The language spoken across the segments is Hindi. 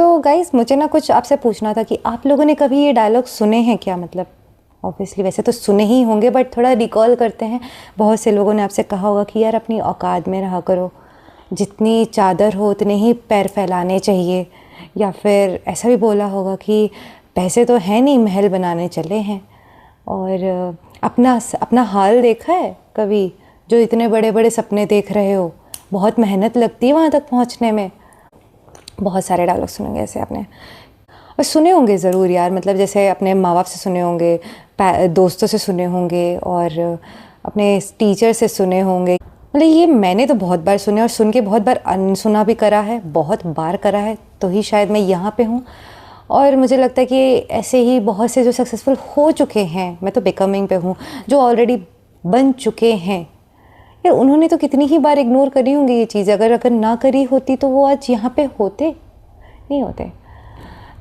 सो गाइस, मुझे ना कुछ आपसे पूछना था कि आप लोगों ने कभी ये डायलॉग सुने हैं क्या? मतलब ऑब्वियसली वैसे तो सुने ही होंगे, बट थोड़ा रिकॉल करते हैं। बहुत से लोगों ने आपसे कहा होगा कि यार अपनी औकात में रहा करो, जितनी चादर हो उतने ही पैर फैलाने चाहिए। या फिर ऐसा भी बोला होगा कि पैसे तो हैं नहीं, महल बनाने चले हैं। और अपना अपना हाल देखा है कभी? जो इतने बड़े बड़े सपने देख रहे हो, बहुत मेहनत लगती है वहाँ तक पहुँचने में। बहुत सारे डायलॉग सुनेंगे ऐसे आपने, और सुने होंगे ज़रूर यार। मतलब जैसे अपने माँ बाप से सुने होंगे, दोस्तों से सुने होंगे, और अपने टीचर से सुने होंगे। मतलब ये मैंने तो बहुत बार सुने, और सुन के बहुत बार अनसुना भी करा है, बहुत बार करा है, तो ही शायद मैं यहाँ पे हूँ। और मुझे लगता है कि ऐसे ही बहुत से जो सक्सेसफुल हो चुके हैं, मैं तो बिकमिंग पे हूँ, जो ऑलरेडी बन चुके हैं यार, उन्होंने तो कितनी ही बार इग्नोर करी होंगी ये चीज़। अगर ना करी होती तो वो आज यहाँ पे होते नहीं होते।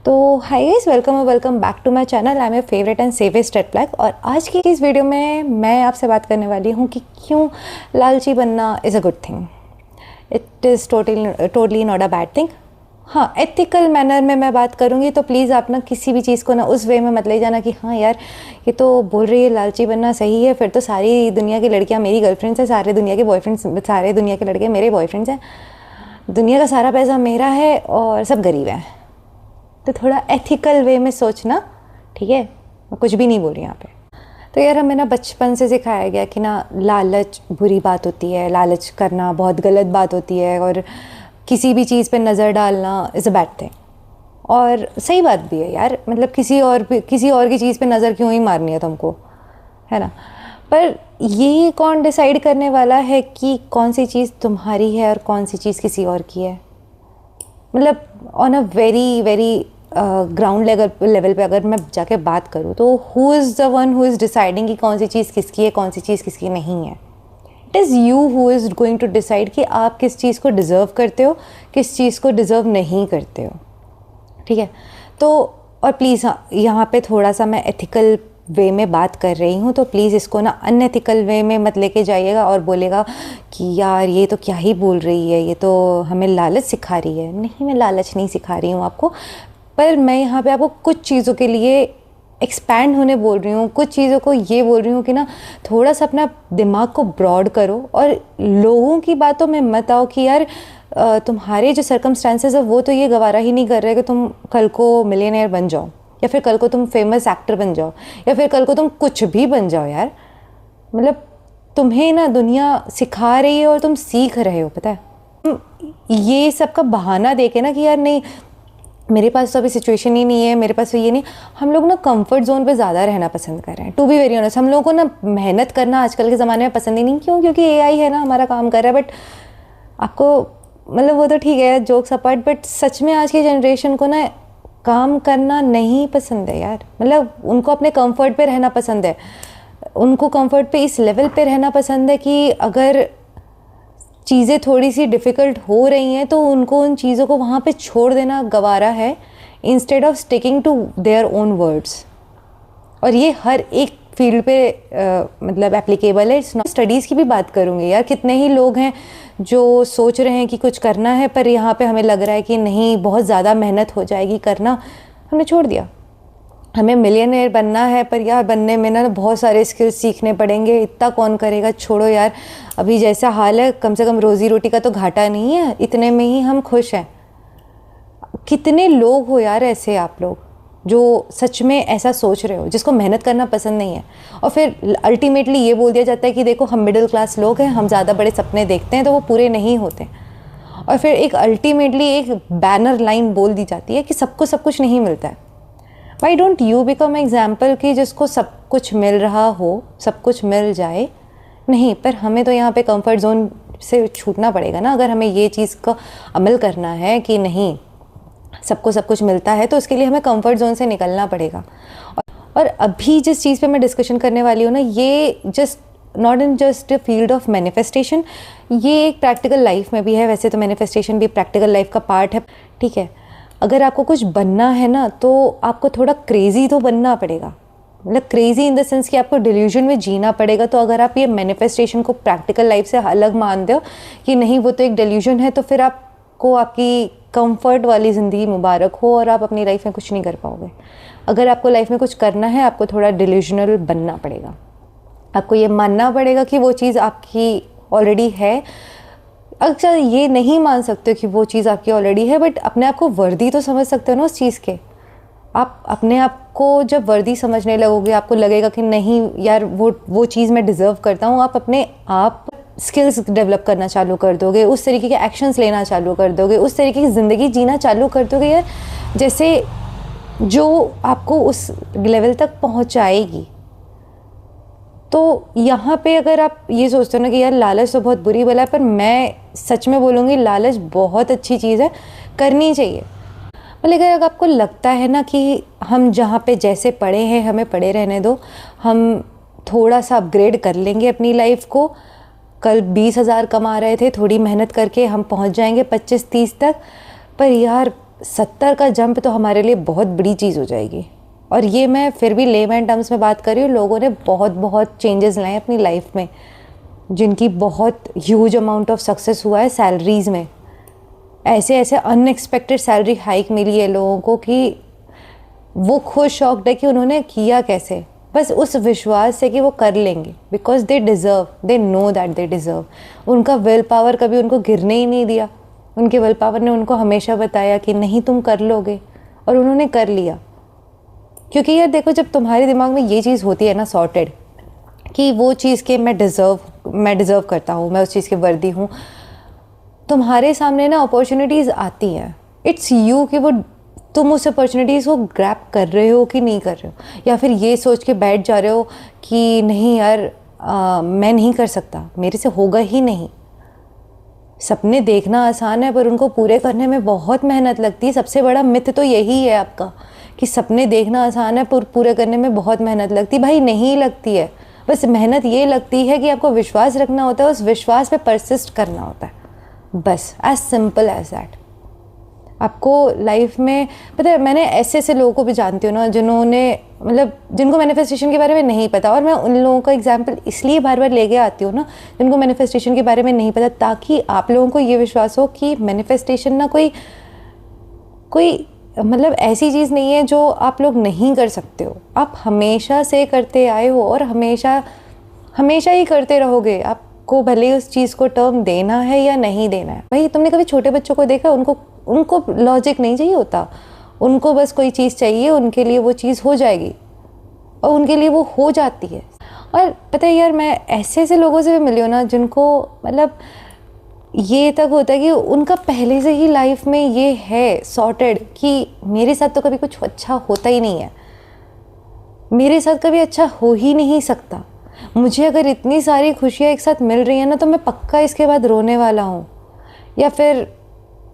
तो hi guys, welcome back to my channel. I am your favourite and savest red flag. और आज की इस वीडियो में मैं आपसे बात करने वाली हूँ कि क्यों लालची बनना is a good thing. It is totally not a bad thing. हाँ, एथिकल मैनर में मैं बात करूँगी, तो प्लीज़ आप ना किसी भी चीज़ को ना उस वे में मत ले जाना कि हाँ यार ये तो बोल रही है लालची बनना सही है, फिर तो सारी दुनिया की लड़कियाँ मेरी गर्लफ्रेंड्स हैं, सारे दुनिया के बॉयफ्रेंड्स, सारे दुनिया के लड़के मेरे बॉयफ्रेंड्स हैं, दुनिया का सारा पैसा मेरा है और सब गरीब हैं। तो थोड़ा एथिकल वे में सोचना, ठीक है? मैं कुछ भी नहीं बोल रही यहाँ पे। तो यार हमें ना बचपन से सिखाया गया कि ना लालच बुरी बात होती है, लालच करना बहुत गलत बात होती है, और किसी भी चीज़ पे नज़र डालना इज़ अ बैड थिंग। और सही बात भी है यार, मतलब किसी और की चीज़ पे नज़र क्यों ही मारनी है तुमको, है ना? पर ये कौन डिसाइड करने वाला है कि कौन सी चीज़ तुम्हारी है और कौन सी चीज़ किसी और की है? मतलब on a very ground level पे अगर मैं जाके बात करूँ, तो who is the one who is deciding कि कौन सी चीज़ किसकी है, कौन सी चीज़ किसकी नहीं है? It is you who is going to decide कि आप किस चीज़ को डिज़र्व करते हो, किस चीज़ को डिज़र्व नहीं करते हो, ठीक है? तो और प्लीज़ हाँ, यहाँ पे थोड़ा सा मैं एथिकल वे में बात कर रही हूँ, तो प्लीज़ इसको ना अनएथिकल वे में मत लेके जाइएगा और बोलेगा कि यार ये तो क्या ही बोल रही है, ये तो हमें लालच सिखा रही है। नहीं, मैं लालच नहीं सिखा रही हूँ आपको, पर मैं यहाँ पे आपको कुछ चीज़ों के लिए एक्सपैंड होने बोल रही हूँ, कुछ चीज़ों को ये बोल रही हूँ कि ना थोड़ा सा अपना दिमाग को ब्रॉड करो, और लोगों की बातों में मत आओ कि यार तुम्हारे जो सर्कमस्टांसेस है वो तो ये गवारा ही नहीं कर रहे कि तुम कल को मिलियनेयर बन जाओ, या फिर कल को तुम फेमस एक्टर बन जाओ, या फिर कल को तुम कुछ भी बन जाओ यार। मतलब तुम्हें ना दुनिया सिखा रही है और तुम सीख रहे हो, पता है? ये सब का बहाना देके ना कि यार नहीं मेरे पास तो अभी सिचुएशन ही नहीं है, मेरे पास तो ये नहीं। हम लोग ना कंफर्ट जोन पे ज़्यादा रहना पसंद कर रहे हैं। टू बी वेरी ऑनेस्ट, हम लोगों को ना मेहनत करना आजकल के ज़माने में पसंद ही नहीं। क्यों? क्योंकि एआई है ना हमारा काम कर रहा है। बट आपको मतलब वो तो ठीक है, जोक्स अपार्ट, बट सच में आज की जनरेशन को ना काम करना नहीं पसंद है यार। मतलब उनको अपने कंफर्ट पे रहना पसंद है, उनको कंफर्ट पे इस लेवल पे रहना पसंद है कि अगर चीज़ें थोड़ी सी डिफ़िकल्ट हो रही हैं तो उनको उन चीज़ों को वहाँ पे छोड़ देना गवारा है, instead of sticking to their own words. और ये हर एक फील्ड पे मतलब एप्लीकेबल है। स्टडीज़ की भी बात करूँगी यार, कितने ही लोग हैं जो सोच रहे हैं कि कुछ करना है, पर यहाँ पे हमें लग रहा है कि नहीं बहुत ज़्यादा मेहनत हो जाएगी करना, हमने छोड़ दिया। हमें मिलियनेयर बनना है, पर यार बनने में ना बहुत सारे स्किल्स सीखने पड़ेंगे, इतना कौन करेगा, छोड़ो यार। अभी जैसा हाल है, कम से कम रोज़ी रोटी का तो घाटा नहीं है, इतने में ही हम खुश हैं। कितने लोग हो यार ऐसे आप लोग जो सच में ऐसा सोच रहे हो, जिसको मेहनत करना पसंद नहीं है, और फिर अल्टीमेटली ये बोल दिया जाता है कि देखो हम मिडिल क्लास लोग हैं, हम ज़्यादा बड़े सपने देखते हैं तो वो पूरे नहीं होते। और फिर एक अल्टीमेटली एक बैनर लाइन बोल दी जाती है कि सबको सब कुछ नहीं मिलता है। Why don't you become example कि जिसको सब कुछ मिल रहा हो, सब कुछ मिल जाए? नहीं, पर हमें तो यहाँ पे कंफर्ट जोन से छूटना पड़ेगा ना। अगर हमें ये चीज़ का अमल करना है कि नहीं सबको सब कुछ मिलता है, तो उसके लिए हमें कंफर्ट जोन से निकलना पड़ेगा। और अभी जिस चीज़ पे मैं डिस्कशन करने वाली हूँ ना, ये just not in just a field of manifestation, ये एक प्रैक्टिकल लाइफ में भी है। वैसे तो मैनिफेस्टेशन भी प्रैक्टिकल लाइफ का पार्ट है, ठीक है? अगर आपको कुछ बनना है ना, तो आपको थोड़ा क्रेज़ी तो बनना पड़ेगा। मतलब क्रेज़ी इन द सेंस कि आपको डिल्यूजन में जीना पड़ेगा। तो अगर आप ये मैनिफेस्टेशन को प्रैक्टिकल लाइफ से अलग मान दो कि नहीं वो तो एक डिल्यूजन है, तो फिर आपको आपकी कंफर्ट वाली ज़िंदगी मुबारक हो और आप अपनी लाइफ में कुछ नहीं कर पाओगे। अगर आपको लाइफ में कुछ करना है, आपको थोड़ा डिल्यूजनल बनना पड़ेगा। आपको ये मानना पड़ेगा कि वो चीज़ आपकी ऑलरेडी है। अक्सर ये नहीं मान सकते कि वो चीज़ आपकी ऑलरेडी है, बट अपने आप को वर्दी तो समझ सकते हो ना उस चीज़ के। आप अपने आप को जब वर्दी समझने लगोगे, आपको लगेगा कि नहीं यार वो चीज़ मैं डिज़र्व करता हूँ, आप अपने आप स्किल्स डेवलप करना चालू कर दोगे, उस तरीके के एक्शंस लेना चालू कर दोगे, उस तरीके की ज़िंदगी जीना चालू कर दोगे यार, जैसे जो आपको उस लेवल तक पहुँचाएगी। तो यहाँ पे अगर आप ये सोचते हो ना कि यार लालच तो बहुत बुरी बला है, पर मैं सच में बोलूँगी लालच बहुत अच्छी चीज़ है, करनी चाहिए। मतलब अगर आपको लगता है ना कि हम जहाँ पे जैसे पड़े हैं हमें पड़े रहने दो, हम थोड़ा सा अपग्रेड कर लेंगे अपनी लाइफ को, कल 20,000 कमा रहे थे, थोड़ी मेहनत करके हम पहुँच जाएंगे 25-30 तक, पर यार 70 का जंप तो हमारे लिए बहुत बड़ी चीज़ हो जाएगी। और ये मैं फिर भी लेमैन टर्म्स में बात कर रही हूँ। लोगों ने बहुत बहुत चेंजेस लाए अपनी लाइफ में, जिनकी बहुत ह्यूज अमाउंट ऑफ सक्सेस हुआ है सैलरीज़ में। ऐसे ऐसे अनएक्सपेक्टेड सैलरी हाइक मिली है लोगों को कि वो खुद शॉक्ड है कि उन्होंने किया कैसे, बस उस विश्वास से कि वो कर लेंगे, because they deserve, they know that they deserve. उनका विल पावर कभी उनको गिरने ही नहीं दिया। उनके विल पावर ने उनको हमेशा बताया कि नहीं तुम कर लोगे, और उन्होंने कर लिया। क्योंकि यार देखो, जब तुम्हारे दिमाग में ये चीज़ होती है ना सॉर्टेड, कि वो चीज़ के मैं डिज़र्व करता हूँ, मैं उस चीज़ के वर्दी हूँ, तुम्हारे सामने ना अपॉर्चुनिटीज़ आती हैं। इट्स यू कि वो तुम उस अपॉर्चुनिटीज़ को ग्रैब कर रहे हो कि नहीं कर रहे हो, या फिर ये सोच के बैठ जा रहे हो कि नहीं यार मैं नहीं कर सकता, मेरे से होगा ही नहीं। सपने देखना आसान है पर उनको पूरे करने में बहुत मेहनत लगती है। सबसे बड़ा मिथ तो यही है आपका कि सपने देखना आसान है पर पूरे करने में बहुत मेहनत लगती है। भाई नहीं लगती है, बस मेहनत ये लगती है कि आपको विश्वास रखना होता है, उस विश्वास पे परसिस्ट करना होता है, बस एज सिंपल एज दैट। आपको लाइफ में पता है, मैंने ऐसे ऐसे लोगों को भी जानती हूँ ना जिन्होंने मतलब जिनको मैनिफेस्टेशन के बारे में नहीं पता, और मैं उन लोगों का एग्जांपल इसलिए बार बार लेके आती हूँ ना जिनको मैनिफेस्टेशन के बारे में नहीं पता, ताकि आप लोगों को ये विश्वास हो कि मैनिफेस्टेशन ना कोई मतलब ऐसी चीज़ नहीं है जो आप लोग नहीं कर सकते हो। आप हमेशा से करते आए हो और हमेशा ही करते रहोगे। आपको भले ही उस चीज़ को टर्म देना है या नहीं देना है। भाई तुमने कभी छोटे बच्चों को देखा, उनको लॉजिक नहीं चाहिए होता, उनको बस कोई चीज़ चाहिए, उनके लिए वो चीज़ हो जाएगी और उनके लिए वो हो जाती है। और पता है यार, मैं ऐसे ऐसे लोगों से भी मिली हूँ ना जिनको मतलब ये तक होता है कि उनका पहले से ही लाइफ में ये है सॉर्टेड कि मेरे साथ तो कभी कुछ अच्छा होता ही नहीं है, मेरे साथ कभी अच्छा हो ही नहीं सकता। मुझे अगर इतनी सारी खुशियाँ एक साथ मिल रही हैं ना तो मैं पक्का इसके बाद रोने वाला हूँ, या फिर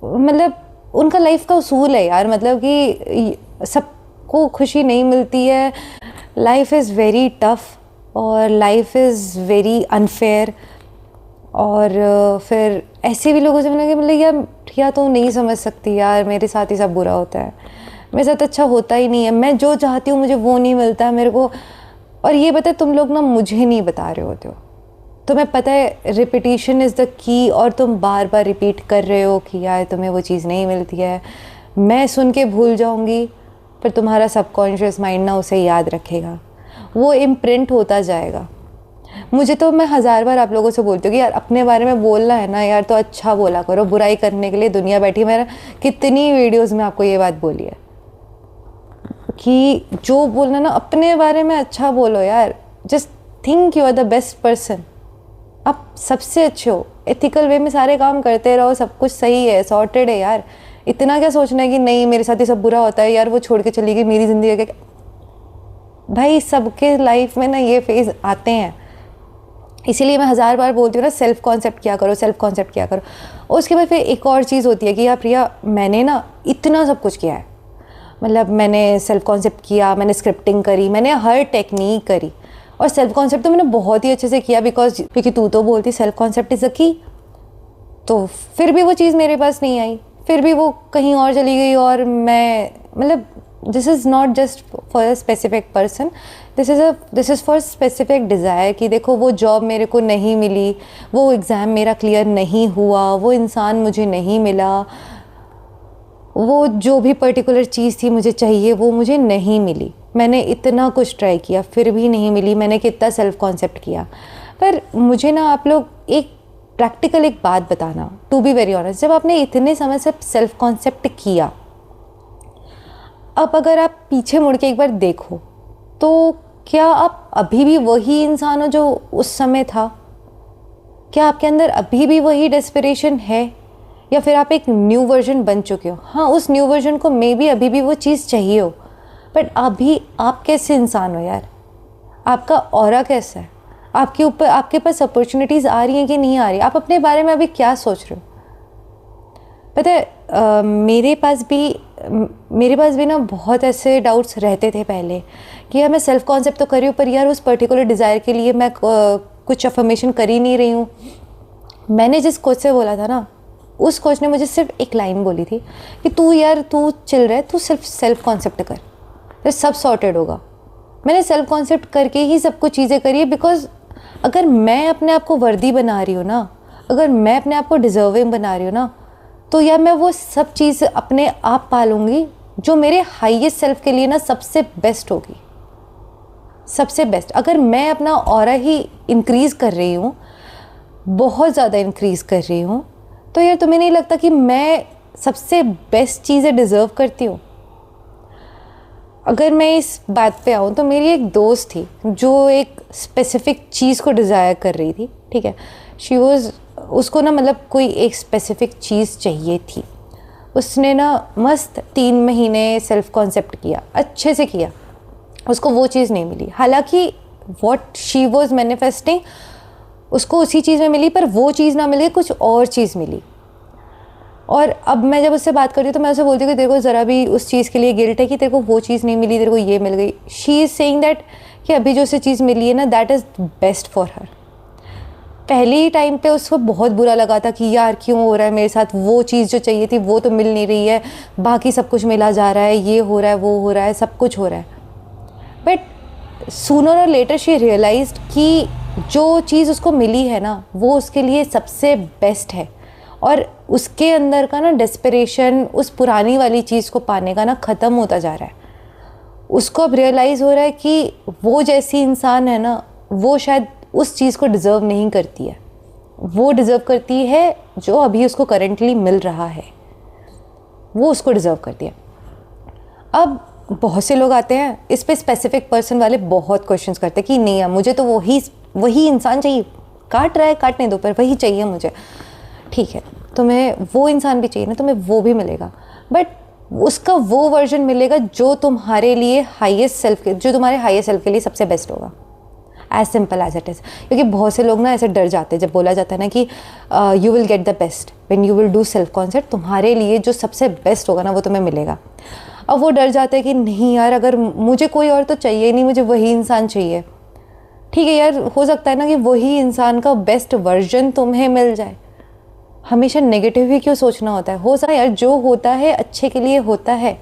मतलब उनका लाइफ का उसूल है यार, मतलब कि सबको खुशी नहीं मिलती है। लाइफ इज़ वेरी टफ और लाइफ इज़ वेरी अनफेयर। और फिर ऐसे भी लोगों से मिलेंगे मतलब यार तो नहीं समझ सकती यार, मेरे साथ ही सब बुरा होता है, मेरे साथ अच्छा होता ही नहीं है, मैं जो चाहती हूँ मुझे वो नहीं मिलता मेरे को। और ये पता है तुम लोग ना मुझे नहीं बता रहे होते हो, तुम्हें पता है रिपीटिशन इज़ द की, और तुम बार बार रिपीट कर रहे हो कि यार तुम्हें वो चीज़ नहीं मिलती है। मैं सुन के भूल जाऊँगी पर तुम्हारा सबकॉन्शियस माइंड ना उसे याद रखेगा, वो इम्प्रिंट होता जाएगा। मुझे तो मैं 1000 बार आप लोगों से बोलती हूँ कि यार अपने बारे में बोलना है ना यार तो अच्छा बोला करो, बुराई करने के लिए दुनिया बैठी। मैंने कितनी वीडियोस में आपको ये बात बोली है कि जो बोलना ना अपने बारे में अच्छा बोलो यार। Just think you are the best person, आप सबसे अच्छे हो। एथिकल वे में सारे काम करते रहो, सब कुछ सही है, सॉर्टेड है यार। इतना क्या सोचना है कि नहीं मेरे साथ ही सब बुरा होता है यार, वो छोड़ के चली गई मेरी ज़िंदगी के। भाई सबके लाइफ में ना ये फेज़ आते हैं, इसीलिए मैं 1000 बार बोलती हूँ ना सेल्फ कॉन्सेप्ट किया करो, सेल्फ कॉन्सेप्ट किया करो। उसके बाद फिर एक और चीज़ होती है कि यार प्रिया मैंने ना इतना सब कुछ किया है, मतलब मैंने सेल्फ कॉन्सेप्ट किया, मैंने स्क्रिप्टिंग करी, मैंने हर टेक्निक करी, और सेल्फ कॉन्सेप्ट तो मैंने बहुत ही अच्छे से किया क्योंकि तू तो बोलती सेल्फ कॉन्सेप्ट इज़ अ की। तो फिर भी वो चीज़ मेरे पास नहीं आई, फिर भी वो कहीं और चली गई। और मैं मतलब this is not just for a specific person, this is for specific desire कि देखो वो जॉब मेरे को नहीं मिली, वो एग्ज़ाम मेरा क्लियर नहीं हुआ, वो इंसान मुझे नहीं मिला, वो जो भी पर्टिकुलर चीज़ थी मुझे चाहिए वो मुझे नहीं मिली। मैंने इतना कुछ ट्राई किया फिर भी नहीं मिली। मैंने कितना सेल्फ कॉन्सेप्ट किया। पर मुझे ना आप लोग एक प्रैक्टिकल एक बात बताना, टू बी वेरी ऑनेस्ट, जब आपने इतने समय से सेल्फ कॉन्सेप्ट किया, अब अगर आप पीछे मुड़ के एक बार देखो तो क्या आप अभी भी वही इंसान हो जो उस समय था? क्या आपके अंदर अभी भी वही डेस्परेशन है, या फिर आप एक न्यू वर्जन बन चुके हो? हाँ, उस न्यू वर्जन को मे बी अभी भी वो चीज़ चाहिए हो, बट अभी आप कैसे इंसान हो यार? आपका ऑरा कैसा है? आपके ऊपर, आपके पास अपॉर्चुनिटीज़ आ रही हैं कि नहीं आ रही? आप अपने बारे में अभी क्या सोच रहे हो? पता है मेरे पास भी ना बहुत ऐसे डाउट्स रहते थे पहले कि यार मैं सेल्फ कॉन्सेप्ट तो कर रही हूँ, पर यार उस पर्टिकुलर डिज़ायर के लिए मैं कुछ अफर्मेशन कर ही नहीं रही हूँ। मैंने जिस कोच से बोला था ना, उस कोच ने मुझे सिर्फ एक लाइन बोली थी कि तू चिल रहे, तू सिर्फ सेल्फ कॉन्सेप्ट कर, फिर सब सॉर्टेड होगा। मैंने सेल्फ कॉन्सेप्ट करके ही सब कुछ चीज़ें करी है, बिकॉज अगर मैं अपने आप को वर्दी बना रही हूँ ना, अगर मैं अपने आप को डिज़र्विंग बना रही हूँ ना, तो यार मैं वो सब चीज़ अपने आप पालूंगी जो मेरे हाईएस्ट सेल्फ के लिए ना सबसे बेस्ट होगी, सबसे बेस्ट। अगर मैं अपना ऑरा ही इंक्रीज़ कर रही हूँ, बहुत ज़्यादा इंक्रीज़ कर रही हूँ, तो यार तुम्हें नहीं लगता कि मैं सबसे बेस्ट चीज़ें डिज़र्व करती हूँ? अगर मैं इस बात पे आऊँ तो मेरी एक दोस्त थी जो एक स्पेसिफ़िक चीज़ को डिज़ायर कर रही थी, ठीक है। उसको ना मतलब कोई एक स्पेसिफ़िक चीज़ चाहिए थी। उसने ना मस्त 3 महीने सेल्फ कॉन्सेप्ट किया, अच्छे से किया, उसको वो चीज़ नहीं मिली। हालांकि व्हाट शी वाज मैनिफेस्टिंग उसको उसी चीज़ में मिली, पर वो चीज़ ना मिली, कुछ और चीज़ मिली। और अब मैं जब उससे बात करती हूँ तो मैं उसे बोलती हूँ कि तेरे को ज़रा भी उस चीज़ के लिए गिल्ट है कि तेरे को वो चीज़ नहीं मिली, तेरे को ये मिल गई। शी इज़ सेइंग दैट कि अभी जो उसे चीज़ मिली है ना, that is best for her. पहले ही टाइम पे उसको बहुत बुरा लगा था कि यार क्यों हो रहा है मेरे साथ, वो चीज़ जो चाहिए थी वो तो मिल नहीं रही है, बाकी सब कुछ मिला जा रहा है, ये हो रहा है, वो हो रहा है, सब कुछ हो रहा है। बट सूनर और लेटर शी रियलाइज्ड कि जो चीज़ उसको मिली है ना, वो उसके लिए सबसे बेस्ट है। और उसके अंदर का ना डेस्परेशन उस पुरानी वाली चीज़ को पाने का ना ख़त्म होता जा रहा है। उसको अब रियलाइज़ हो रहा है कि वो जैसी इंसान है ना, वो शायद उस चीज़ को डिज़र्व नहीं करती है। वो डिज़र्व करती है जो अभी उसको करेंटली मिल रहा है, वो उसको डिज़र्व करती है। अब बहुत से लोग आते हैं इस पे, स्पेसिफिक पर्सन वाले बहुत क्वेश्चंस करते हैं कि नहीं यार मुझे तो वही इंसान चाहिए, काट रहा है काटने दो, पर वही चाहिए मुझे। ठीक है, तुम्हें वो इंसान भी चाहिए ना, तुम्हें वो भी मिलेगा, बट उसका वो वर्जन मिलेगा जो तुम्हारे लिए हाईएस्ट सेल्फ के, जो तुम्हारे हाईएस्ट सेल्फ के लिए सबसे बेस्ट होगा। As simple as it is. क्योंकि बहुत से लोग ना ऐसे डर जाते हैं जब बोला जाता है ना कि you will get the best when you will do self concept, तुम्हारे लिए जो सबसे बेस्ट होगा ना वो तुम्हें मिलेगा। अब वो डर जाते हैं कि नहीं यार, अगर मुझे कोई और तो चाहिए नहीं, मुझे वही इंसान चाहिए। ठीक है यार, हो सकता है ना कि वही इंसान का बेस्ट वर्जन तुम्हें मिल जाए। हमेशा नेगेटिव ही क्यों सोचना होता है? हो सकता है यार जो होता है अच्छे के लिए होता है।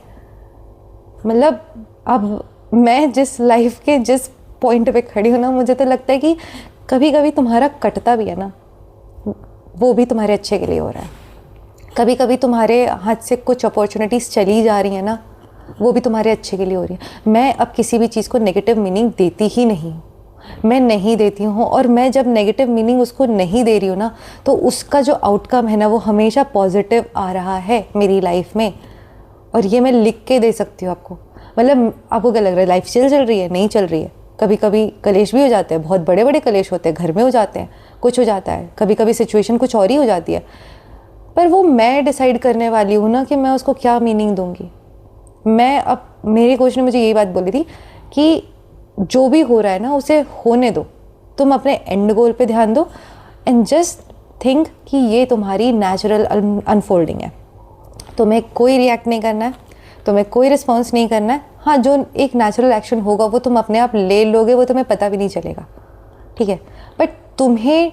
मतलब अब मैं जिस लाइफ के जिस पॉइंट पे खड़ी हूँ ना, मुझे तो लगता है कि कभी कभी तुम्हारा कटता भी है ना, वो भी तुम्हारे अच्छे के लिए हो रहा है। कभी कभी तुम्हारे हाथ से कुछ अपॉर्चुनिटीज़ चली जा रही हैं ना, वो भी तुम्हारे अच्छे के लिए हो रही है। मैं अब किसी भी चीज़ को नेगेटिव मीनिंग देती ही नहीं हूँ, मैं नहीं देती हूँ। और मैं जब नेगेटिव मीनिंग उसको नहीं दे रही हूँ ना, तो उसका जो आउटकम है ना, वो हमेशा पॉजिटिव आ रहा है मेरी लाइफ में। और ये मैं लिख के दे सकती हूँ आपको। मतलब आपको क्या लग रहा है, लाइफ चल रही है? नहीं चल रही है। कभी कभी कलेश भी हो जाते हैं, बहुत बड़े बड़े कलेश होते हैं, घर में हो जाते हैं, कुछ हो जाता है, कभी कभी सिचुएशन कुछ और ही हो जाती है। पर वो मैं डिसाइड करने वाली हूँ ना कि मैं उसको क्या मीनिंग दूँगी। मैं अब, मेरी कोच ने मुझे यही बात बोली थी कि जो भी हो रहा है ना, उसे होने दो, तुम अपने एंड गोल पे ध्यान दो, एंड जस्ट थिंक कि ये तुम्हारी नेचुरल अनफोल्डिंग है। तुम्हें कोई रिएक्ट नहीं करना है, तुम्हें कोई रिस्पॉन्स नहीं करना है। हाँ, जो एक नेचुरल एक्शन होगा वो तुम अपने आप ले लोगे, वो तुम्हें पता भी नहीं चलेगा, ठीक है। बट तुम्हें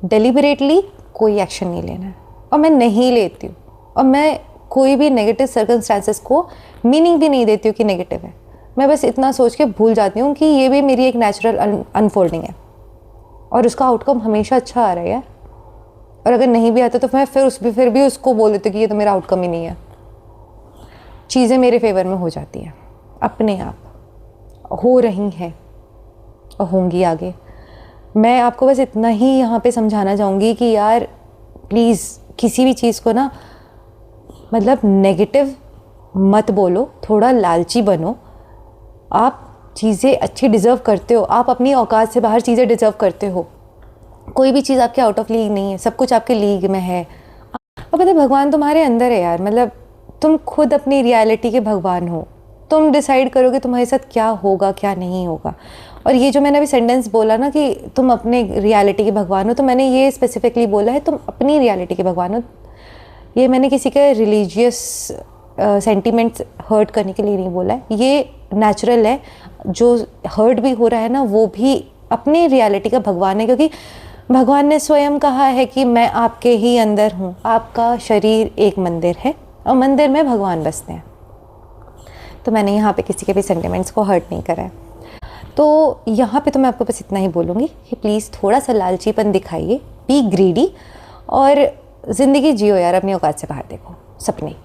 डेलिबरेटली कोई एक्शन नहीं लेना है, और मैं नहीं लेती हूँ। और मैं कोई भी नेगेटिव सर्कमस्टांसेस को मीनिंग भी नहीं देती हूँ कि नेगेटिव है। मैं बस इतना सोच के भूल जाती हूँ कि ये भी मेरी एक नेचुरल अनफोल्डिंग है, और उसका आउटकम हमेशा अच्छा आ रहा है। और अगर नहीं भी आता तो मैं फिर भी उसको बोल देती हूँ कि ये तो मेरा आउटकम ही नहीं है। चीज़ें मेरे फेवर में हो जाती हैं अपने आप, हो रही हैं और होंगी आगे। मैं आपको बस इतना ही यहाँ पे समझाना चाहूँगी कि यार प्लीज़ किसी भी चीज़ को ना मतलब नेगेटिव मत बोलो, थोड़ा लालची बनो। आप चीज़ें अच्छी डिज़र्व करते हो, आप अपनी औकात से बाहर चीज़ें डिज़र्व करते हो। कोई भी चीज़ आपके आउट ऑफ लीग नहीं है, सब कुछ आपके लीग में है। और पता है भगवान तुम्हारे अंदर है यार, मतलब तुम खुद अपनी रियलिटी के भगवान हो। तुम डिसाइड करोगे तुम्हारे साथ क्या होगा क्या नहीं होगा। और ये जो मैंने अभी सेंटेंस बोला ना कि तुम अपने रियलिटी के भगवान हो, तो मैंने ये स्पेसिफिकली बोला है तुम अपनी रियलिटी के भगवान हो। ये मैंने किसी के रिलीजियस सेंटिमेंट्स हर्ट करने के लिए नहीं बोला है, ये नेचुरल है। जो हर्ट भी हो रहा है ना वो भी अपनी रियलिटी का भगवान है, क्योंकि भगवान ने स्वयं कहा है कि मैं आपके ही अंदर हूँ। आपका शरीर एक मंदिर है और मंदिर में भगवान बसते हैं। तो मैंने यहाँ पे किसी के भी सेंटिमेंट्स को हर्ट नहीं करा है। तो यहाँ पे तो मैं आपको बस इतना ही बोलूँगी कि प्लीज़ थोड़ा सा लालचीपन दिखाइए, बी ग्रीडी और ज़िंदगी जियो यार, अपनी औकात से बाहर देखो सपने।